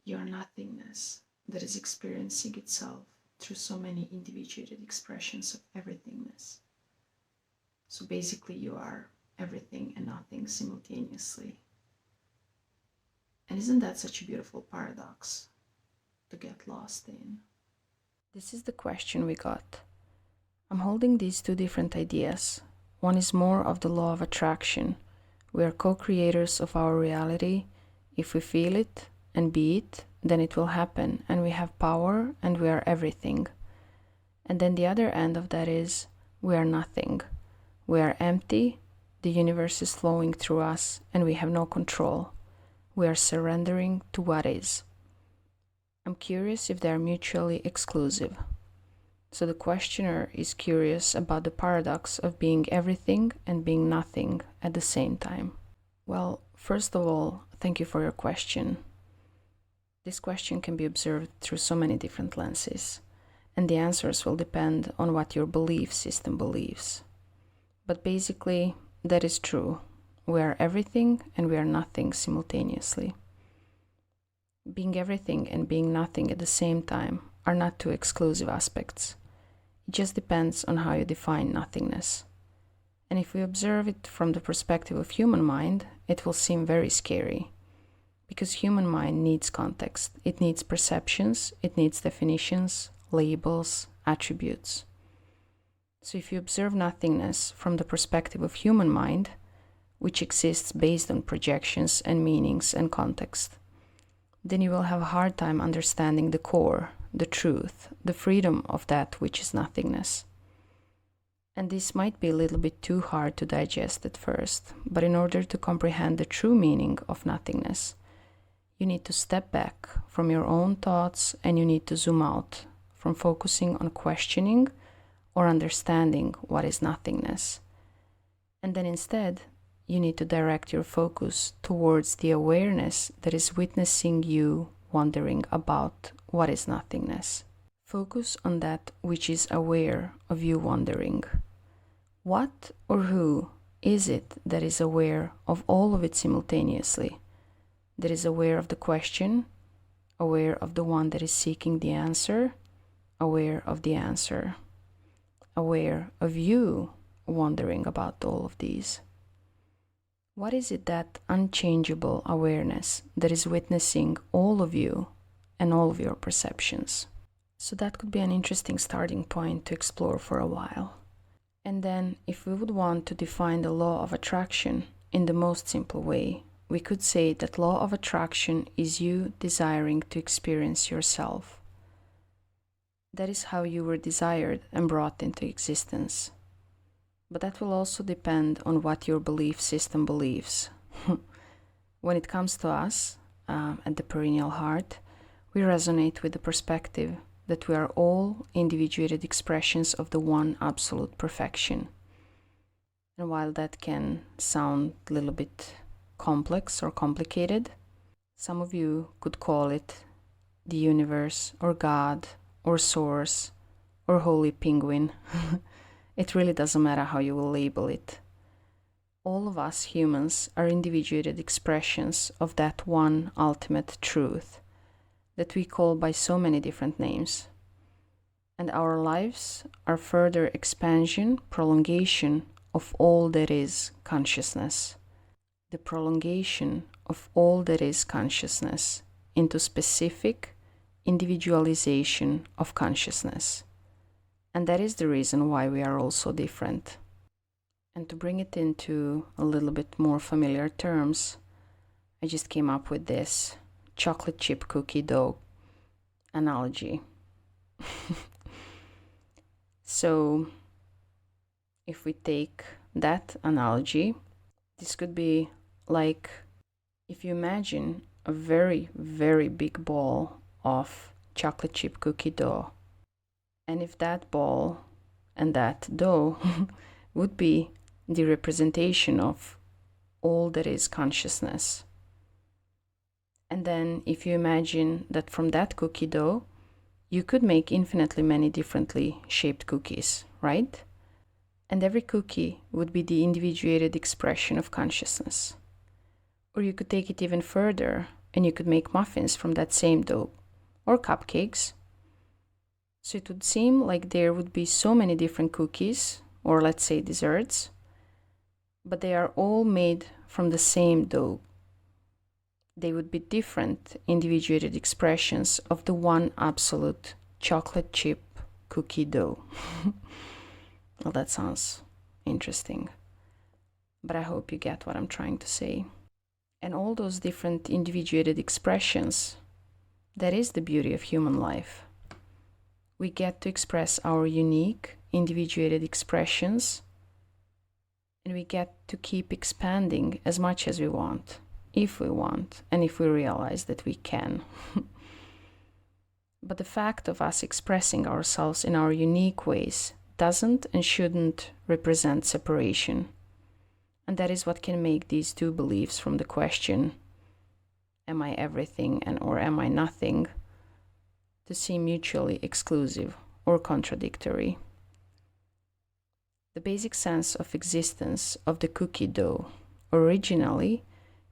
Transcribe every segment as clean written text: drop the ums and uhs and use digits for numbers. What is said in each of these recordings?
your nothingness that is experiencing itself through so many individuated expressions of everythingness. So basically you are everything and nothing simultaneously. And isn't that such a beautiful paradox to get lost in? This is the question we got. I'm holding these two different ideas. One is more of the law of attraction. We are co-creators of our reality. If we feel it and be it, then it will happen, and we have power and we are everything. And then the other end of that is we are nothing. We are empty, the universe is flowing through us, and we have no control. We are surrendering to what is. I'm curious if they are mutually exclusive. So the questioner is curious about the paradox of being everything and being nothing at the same time. Well, first of all, thank you for your question. This question can be observed through so many different lenses, and the answers will depend on what your belief system believes. But basically, that is true. We are everything and we are nothing simultaneously. Being everything and being nothing at the same time are not two exclusive aspects. It just depends on how you define nothingness. And if we observe it from the perspective of human mind, it will seem very scary. Because human mind needs context. It needs perceptions, it needs definitions, labels, attributes. So if you observe nothingness from the perspective of human mind, which exists based on projections and meanings and context, then you will have a hard time understanding the core, the truth, the freedom of that which is nothingness. And this might be a little bit too hard to digest at first, but in order to comprehend the true meaning of nothingness, you need to step back from your own thoughts and you need to zoom out from focusing on questioning or understanding what is nothingness. And then instead, you need to direct your focus towards the awareness that is witnessing you wondering about what is nothingness. Focus on that which is aware of you wondering. What or who is it that is aware of all of it simultaneously? That is aware of the question, aware of the one that is seeking the answer, aware of the answer, aware of you wondering about all of these. What is it, that unchangeable awareness that is witnessing all of you and all of your perceptions? So that could be an interesting starting point to explore for a while. And then if we would want to define the law of attraction in the most simple way, we could say that law of attraction is you desiring to experience yourself. That is how you were desired and brought into existence. But that will also depend on what your belief system believes. When it comes to us, at the perennial heart, we resonate with the perspective that we are all individuated expressions of the one absolute perfection. And while that can sound a little bit complex or complicated, some of you could call it the universe or God or source or holy penguin. It really doesn't matter how you will label it. All of us humans are individuated expressions of that one ultimate truth that we call by so many different names. And our lives are further expansion, prolongation of all that is consciousness. The prolongation of all that is consciousness into specific individualization of consciousness. And that is the reason why we are all so different. And to bring it into a little bit more familiar terms, I just came up with this chocolate chip cookie dough analogy. So if we take that analogy, this could be like if you imagine a very, very big ball of chocolate chip cookie dough. And if that ball and that dough would be the representation of all that is consciousness. And then if you imagine that from that cookie dough, you could make infinitely many differently shaped cookies, right? And every cookie would be the individuated expression of consciousness. Or you could take it even further and you could make muffins from that same dough, or cupcakes. So it would seem like there would be so many different cookies, or let's say desserts, but they are all made from the same dough. They would be different individuated expressions of the one absolute chocolate chip cookie dough. Well, that sounds interesting, but I hope you get what I'm trying to say. And all those different individuated expressions, that is the beauty of human life. We get to express our unique individuated expressions, and we get to keep expanding as much as we want, if we want, and if we realize that we can. But the fact of us expressing ourselves in our unique ways doesn't and shouldn't represent separation. And that is what can make these two beliefs from the question, am I everything and or am I nothing, to seem mutually exclusive or contradictory. The basic sense of existence of the cookie dough originally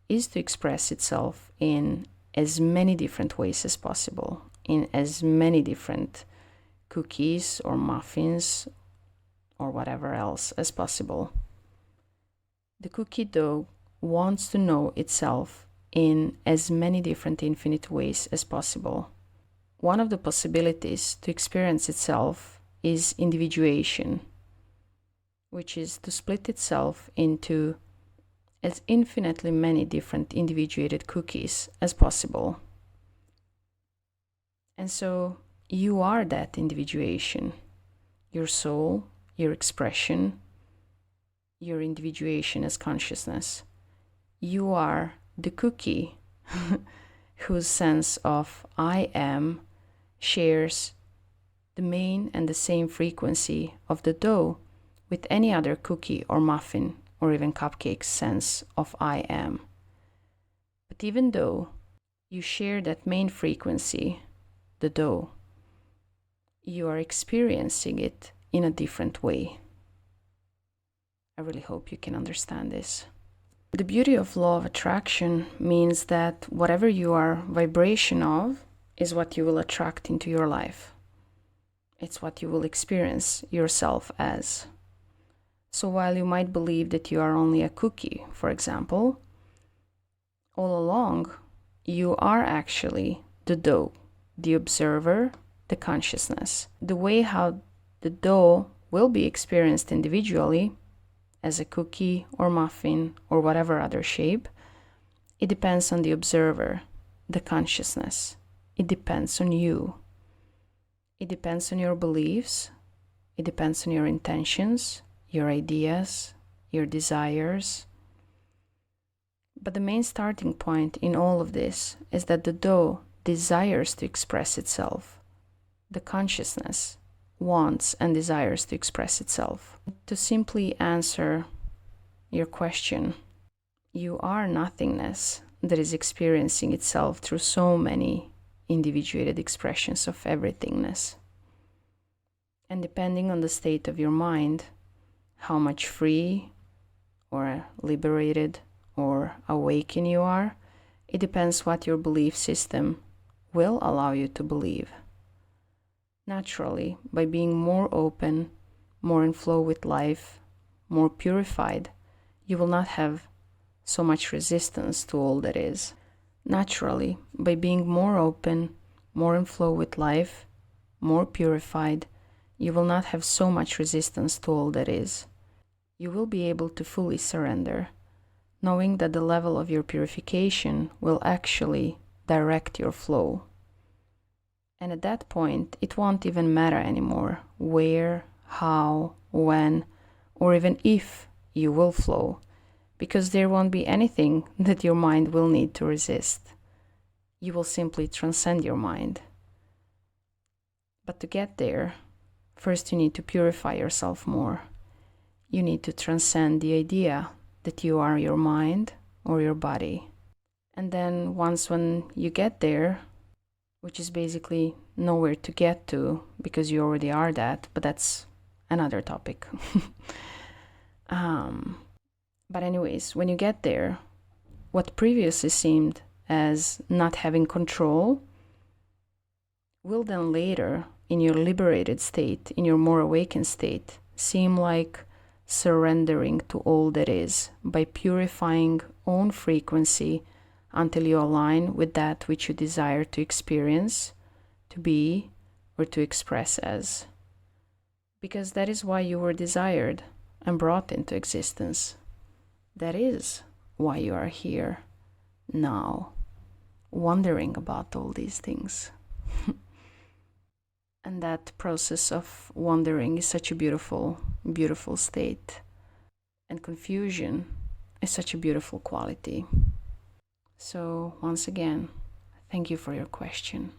is to express itself in as many different ways as possible, in as many different cookies or muffins or whatever else as possible. The cookie dough wants to know itself in as many different infinite ways as possible. One of the possibilities to experience itself is individuation, which is to split itself into as infinitely many different individuated cookies as possible. And so you are that individuation, your soul, your expression, your individuation as consciousness. You are the cookie whose sense of I am shares the main and the same frequency of the dough with any other cookie or muffin or even cupcake's sense of I am. But even though you share that main frequency, the dough, you are experiencing it in a different way. I really hope you can understand this. The beauty of law of attraction means that whatever you are vibration of is what you will attract into your life. It's what you will experience yourself as. So while you might believe that you are only a cookie, for example, all along you are actually the dough, the observer, the consciousness. The way how the dough will be experienced individually as a cookie or muffin or whatever other shape, it depends on the observer, the consciousness. It depends on you. It depends on your beliefs. It depends on your intentions, your ideas, your desires. But the main starting point in all of this is that the dough desires to express itself. The consciousness wants and desires to express itself. To simply answer your question, you are nothingness that is experiencing itself through so many individuated expressions of everythingness. And depending on the state of your mind, how much free or liberated or awakened you are, it depends what your belief system will allow you to believe. Naturally, by being more open, more in flow with life, more purified, you will not have so much resistance to all that is. Naturally, by being more open, more in flow with life, more purified, you will not have so much resistance to all that is. You will be able to fully surrender, knowing that the level of your purification will actually direct your flow. And at that point, it won't even matter anymore where, how, when, or even if you will flow, because there won't be anything that your mind will need to resist. You will simply transcend your mind. But to get there, first you need to purify yourself more. You need to transcend the idea that you are your mind or your body. And then when you get there, which is basically nowhere to get to because you already are that, but that's another topic. But anyways, when you get there, what previously seemed as not having control will then later, in your liberated state, in your more awakened state, seem like surrendering to all that is by purifying own frequency until you align with that which you desire to experience, to be, or to express as. Because that is why you were desired and brought into existence. That is why you are here now, wondering about all these things. And that process of wondering is such a beautiful, beautiful state. And confusion is such a beautiful quality. So once again, thank you for your question.